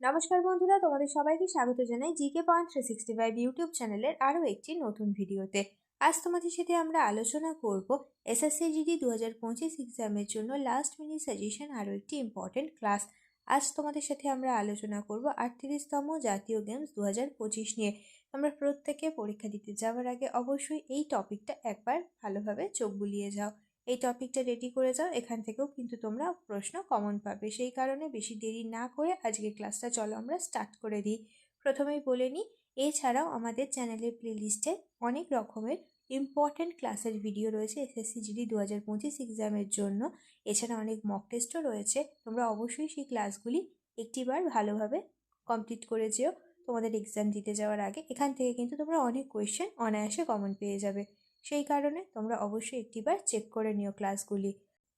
নমস্কার বন্ধুরা, তোমাদের সবাইকে স্বাগত জানাই জিকে পয়েন্ট 365 ইউটিউব চ্যানেলের আরও একটি নতুন ভিডিওতে। আজ তোমাদের সাথে আমরা আলোচনা করব এসএসসি জিডি 2025 এক্সামের জন্য লাস্ট মিনিট সাজেশন আরও একটি ইম্পর্টেন্ট ক্লাস। আজ তোমাদের সাথে আমরা আলোচনা করব 38তম জাতীয় গেমস 2025 নিয়ে। তোমরা প্রত্যেকে পরীক্ষা দিতে যাওয়ার আগে অবশ্যই এই টপিকটা একবার ভালোভাবে চোখ বুলিয়ে যাও, এই টপিকটা রেডি করে যাও। এখান থেকেও কিন্তু তোমরা প্রশ্ন কমন পাবে, সেই কারণে বেশি দেরি না করে আজকে ক্লাসটা চলো আমরা স্টার্ট করে দিই। প্রথমেই বলে নিই, এছাড়াও আমাদের চ্যানেলের প্লেলিস্টে অনেক রকমের ইম্পর্ট্যান্ট ক্লাসের ভিডিও রয়েছে এসএসসি জিডি 2025 এক্সামের জন্য। এছাড়া অনেক মক টেস্টও রয়েছে, তোমরা অবশ্যই সেই ক্লাসগুলি একটিবার ভালোভাবে কমপ্লিট করে যেও তোমাদের এক্সাম দিতে যাওয়ার আগে। এখান থেকে কিন্তু তোমরা অনেক কোয়েশ্চেন অনায়াসে কমন পেয়ে যাবে, সেই কারণে তোমরা অবশ্যই একটিবার চেক করে নিও ক্লাসগুলি।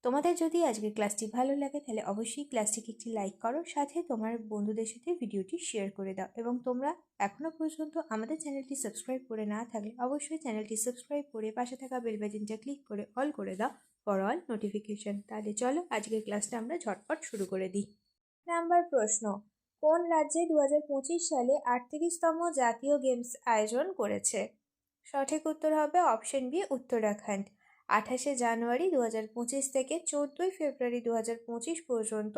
তোমাদের যদি আজকের ক্লাসটি ভালো লাগে তাহলে অবশ্যই ক্লাসটিকে একটি লাইক করো, সাথে তোমার বন্ধুদের সাথে ভিডিওটি শেয়ার করে দাও। এবং তোমরা এখনও পর্যন্ত আমাদের চ্যানেলটি সাবস্ক্রাইব করে না থাকলে অবশ্যই চ্যানেলটি সাবস্ক্রাইব করে পাশে থাকা বেল বাটনটা ক্লিক করে অল করে দাও ফর অল নোটিফিকেশন। তাহলে চলো আজকের ক্লাসটা আমরা ঝটপট শুরু করে দিই। নাম্বার প্রশ্ন, কোন রাজ্যে 2025 সালে 38তম জাতীয় গেমস আয়োজন করেছে? সঠিক উত্তর হবে অপশন বি, উত্তরাখণ্ড। 28শে জানুয়ারি 2025 থেকে 14ই ফেব্রুয়ারি 2025 পর্যন্ত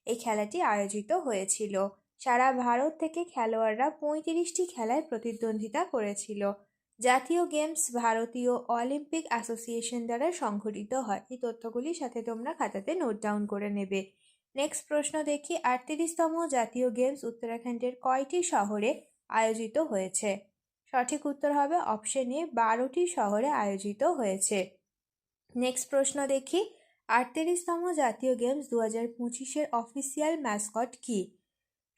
এই খেলাটি আয়োজিত হয়েছিল। সারা ভারত থেকে খেলোয়াড়রা 35টি খেলায় প্রতিদ্বন্দ্বিতা করেছিল। জাতীয় গেমস ভারতীয় অলিম্পিক অ্যাসোসিয়েশন দ্বারা সংঘটিত হয়। এই তথ্যগুলির সাথে তোমরা খাতাতে নোট ডাউন করে নেবে। নেক্সট প্রশ্ন দেখি, 38তম জাতীয় গেমস উত্তরাখণ্ডের কয়টি শহরে আয়োজিত হয়েছে? সঠিক উত্তর হবে অপশন এ, 12টি শহরে আয়োজিত হয়েছে। নেক্সট প্রশ্ন দেখি, 38তম জাতীয় গেমস 2025-এর অফিসিয়াল ম্যাসকট কি?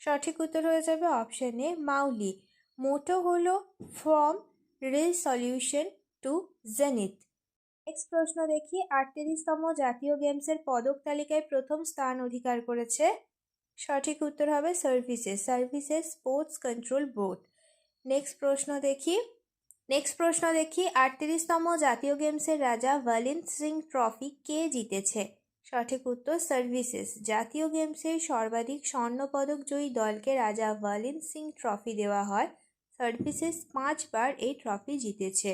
সঠিক উত্তর হয়ে যাবে অপশন এ, মাউলি। মোটো হলো ফ্রম রেসলিউশন টু জেনিথ। নেক্সট প্রশ্ন দেখি, 38তম জাতীয় গেমসের পদক তালিকায় প্রথম স্থান অধিকার করেছে? সঠিক উত্তর হবে services sports control board. Next প্রশ্ন দেখি, 38তম জাতীয় গেমসের রাজা ভালিন সিং ট্রফি কে জিতেছে? সঠিক উত্তর সার্ভিসেস। জাতীয় গেমসের সর্বাধিক স্বর্ণপদক জয়ী দলকে রাজা ভালিন সিং ট্রফি দেওয়া হয়। সার্ভিসেস 5বার এই ট্রফি জিতেছে।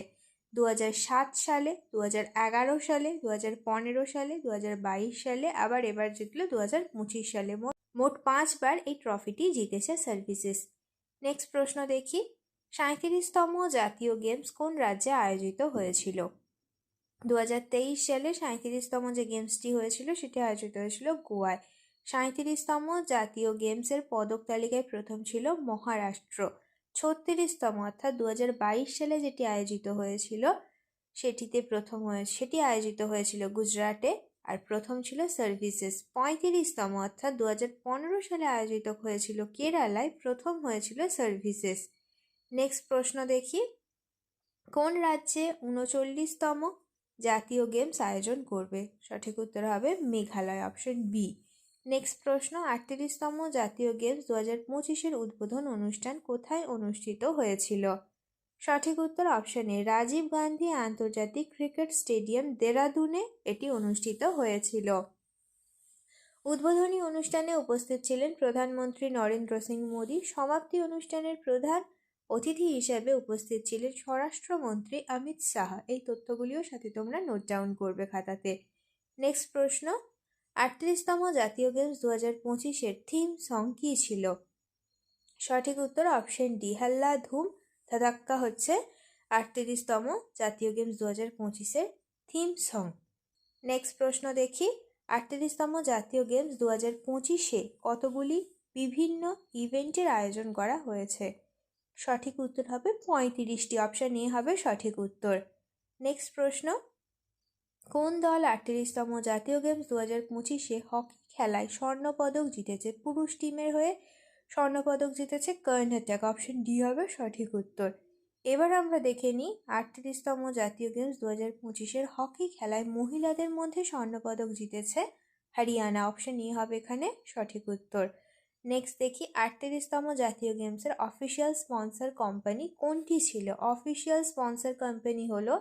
2007 সালে, 2011 সালে, 2015 সালে, 2022 সালে, আবার এবার জিতলো 2025 সালে। মোট 5বার এই ট্রফিটি জিতেছে সার্ভিসেস। নেক্সট প্রশ্ন দেখি, 37তম জাতীয় গেমস কোন রাজ্যে আয়োজিত হয়েছিল? 2023 সালে 37তম যে গেমসটি হয়েছিল সেটি আয়োজিত হয়েছিল গোয়ায়। 37তম জাতীয় গেমসের পদক তালিকায় প্রথম ছিল মহারাষ্ট্র। 36তম অর্থাৎ 2022 সালে যেটি আয়োজিত হয়েছিল সেটি আয়োজিত হয়েছিল গুজরাটে, আর প্রথম ছিল সার্ভিসেস। 35তম অর্থাৎ 2015 সালে আয়োজিত হয়েছিল কেরালায়, প্রথম হয়েছিল সার্ভিসেস। নেক্সট প্রশ্ন দেখি, কোন রাজ্যে 39তম জাতীয় গেমস আয়োজন করবে? সঠিক উত্তর হবে মেঘালয়, অপশন বি। নেক্সট প্রশ্ন, 38তম জাতীয় গেমস 2025-এর উদ্বোধন অনুষ্ঠান কোথায় অনুষ্ঠিত হয়েছিল? সঠিক উত্তর অপশন এ, রাজীব গান্ধী আন্তর্জাতিক ক্রিকেট স্টেডিয়াম দেরাদুনে এটি অনুষ্ঠিত হয়েছিল। উদ্বোধনী অনুষ্ঠানে উপস্থিত ছিলেন প্রধানমন্ত্রী নরেন্দ্র সিং মোদী। সমাপ্তি অনুষ্ঠানের প্রধান অতিথি হিসেবে উপস্থিত ছিলেন স্বরাষ্ট্রমন্ত্রী অমিত শাহ। এই তথ্যগুলিও সাথে তোমরা নোট ডাউন করবে খাতাতে। নেক্সট প্রশ্ন, 38তম জাতীয় গেমস 2025-এর থিম সং কী ছিল? সঠিক উত্তর অপশন ডি, হাল্লা ধুম ধাদাক্কা হচ্ছে 38তম জাতীয় গেমস 2025-এর থিম সং। নেক্সট প্রশ্ন দেখি, 38তম জাতীয় গেমস 2025-এ কতগুলি বিভিন্ন ইভেন্টের আয়োজন করা হয়েছে? সঠিক উত্তর হবে 35টি, অপশন এ হবে সঠিক উত্তর। নেক্সট প্রশ্ন, কোন দল 38তম জাতীয় গেমস 2025-এ হকি খেলায় স্বর্ণপদক জিতেছে? পুরুষ টিমের হয়ে স্বর্ণপদক জিতেছে কর্ণাটক, অপশন ডি হবে সঠিক উত্তর। এবার আমরা দেখে নিই 38তম জাতীয় গেমস 2025-এর হকি খেলায় মহিলাদের মধ্যে স্বর্ণপদক জিতেছে হরিয়ানা, অপশন ই হবে এখানে সঠিক উত্তর। নেক্সট দেখি, 38তম জাতীয় গেমসের অফিসিয়াল স্পন্সর কোম্পানি কোনটি ছিল? অফিসিয়াল স্পন্সর কোম্পানি হলো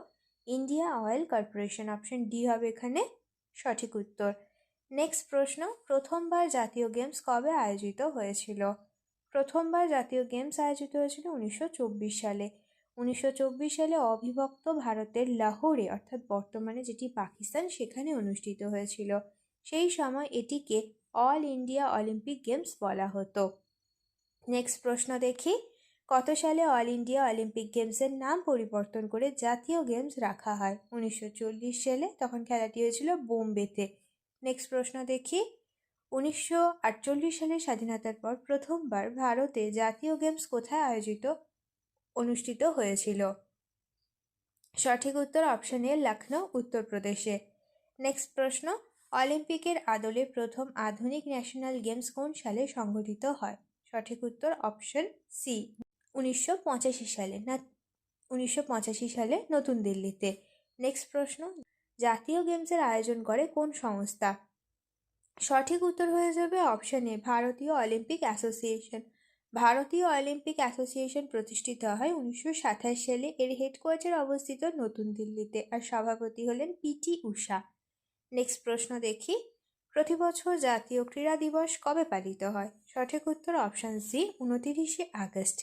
India oil corporation, option D হবে এখানে সঠিক উত্তর। নেক্সট প্রশ্ন, প্রথমবার জাতীয় গেমস কবে আয়োজিত হয়েছিল? প্রথমবার জাতীয় গেমস আয়োজিত হয়েছিল 1924 সালে। 1924 সালে অবিভক্ত ভারতের লাহোরে অর্থাৎ বর্তমানে যেটি পাকিস্তান সেখানে অনুষ্ঠিত হয়েছিল। সেই সময় এটিকে অল ইন্ডিয়া অলিম্পিক গেমস বলা হতো। নেক্সট প্রশ্ন দেখি, কত সালে অল ইন্ডিয়া অলিম্পিক গেমসের নাম পরিবর্তন করে জাতীয় গেমস রাখা হয়? 1940 সালে, তখন খেলাটি হয়েছিল বোম্বেতে। নেক্সট প্রশ্ন দেখি, 1948 সালের স্বাধীনতার পর প্রথমবার ভারতে জাতীয় গেমস কোথায় অনুষ্ঠিত হয়েছিল? সঠিক উত্তর অপশন এ, লখনৌ, উত্তরপ্রদেশে। নেক্সট প্রশ্ন, অলিম্পিকের আদলে প্রথম আধুনিক ন্যাশনাল গেমস কোন সালে সংগঠিত হয়? সঠিক উত্তর অপশন সি, 1985 সালে, 1985 সালে নতুন দিল্লিতে। নেক্সট প্রশ্ন, জাতীয় গেমসের আয়োজন করে কোন সংস্থা? সঠিক উত্তর হয়ে যাবে অপশন এ, ভারতীয় অলিম্পিক অ্যাসোসিয়েশন। ভারতীয় অলিম্পিক অ্যাসোসিয়েশন প্রতিষ্ঠিত হয় 1927 সালে। এর হেডকোয়ার্টার অবস্থিত নতুন দিল্লিতে, আর সভাপতি হলেন পিটি ঊষা। নেক্সট প্রশ্ন দেখি, প্রতি বছর জাতীয় ক্রীড়া দিবস কবে পালিত হয়? সঠিক উত্তর অপশন সি, 29শে আগস্ট।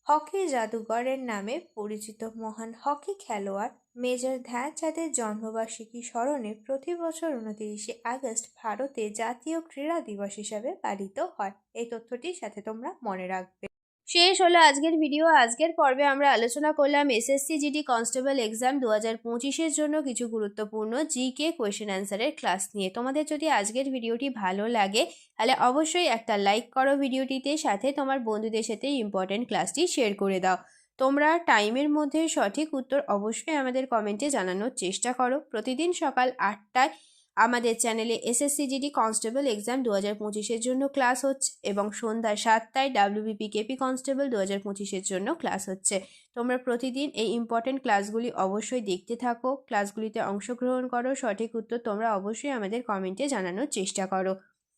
হকি জাদুঘরের নামে পরিচিত মহান হকি খেলোয়াড় মেজর ধ্যানচাঁদের জন্মবার্ষিকী স্মরণে প্রতি বছর 29শে আগস্ট ভারতে জাতীয় ক্রীড়া দিবস হিসাবে পালিত হয়। এই তথ্যটি সাথে তোমরা মনে রাখবে। শেষ হলো আজকের ভিডিও। আজকের পর্বে আমরা আলোচনা করলাম এসএসসি জিডি কনস্টেবল এক্সাম 2025-এর জন্য কিছু গুরুত্বপূর্ণ জিকে কোয়েশ্চেন অ্যান্সারের ক্লাস নিয়ে। তোমাদের যদি আজকের ভিডিওটি ভালো লাগে তাহলে অবশ্যই একটা লাইক করো ভিডিওটিতে, সাথে তোমার বন্ধুদের সাথে ইম্পর্টেন্ট ক্লাসটি শেয়ার করে দাও। তোমরা টাইমের মধ্যে সঠিক উত্তর অবশ্যই আমাদের কমেন্টে জানানোর চেষ্টা করো। প্রতিদিন সকাল 8টায় আমাদের চ্যানেলে এসএসসি জিডি কনস্টেবল এক্সাম 2025-এর জন্য ক্লাস হচ্ছে এবং সন্ধ্যা 7টায় ডাব্লিউবিপি কেপি কনস্টেবল 2025-এর জন্য ক্লাস হচ্ছে। তোমরা প্রতিদিন এই ইম্পর্টেন্ট ক্লাসগুলি অবশ্যই দেখতে থাকো, ক্লাসগুলিতে অংশগ্রহণ করো, সঠিক উত্তর তোমরা অবশ্যই আমাদের কমেন্টে জানানোর চেষ্টা করো।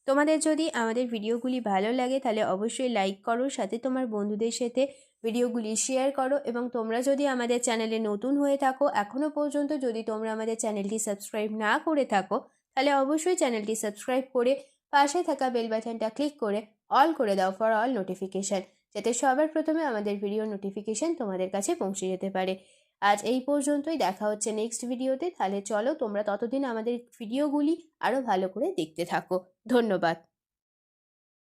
তোমাদের যদি আমাদের ভিডিওগুলি ভালো লাগে তাহলে অবশ্যই লাইক করো, সাথে তোমার বন্ধুদের সাথে ভিডিওগুলি শেয়ার করো, এবং তোমরা যদি আমাদের চ্যানেলে নতুন হয়ে থাকো, এখনও পর্যন্ত যদি তোমরা আমাদের চ্যানেলটি সাবস্ক্রাইব না করে থাকো তাহলে অবশ্যই চ্যানেলটি সাবস্ক্রাইব করে পাশে থাকা বেল বাটনটা ক্লিক করে অল করে দাও ফর অল নোটিফিকেশান, যাতে সবার প্রথমে আমাদের ভিডিও নোটিফিকেশান তোমাদের কাছে পৌঁছে যেতে পারে। আজ এই পর্যন্তই, দেখা হচ্ছে নেক্সট ভিডিওতে। তাহলে চলো তোমরা ততদিন আমাদের ভিডিওগুলি আরও ভালো করে দেখতে থাকো। ধন্যবাদ।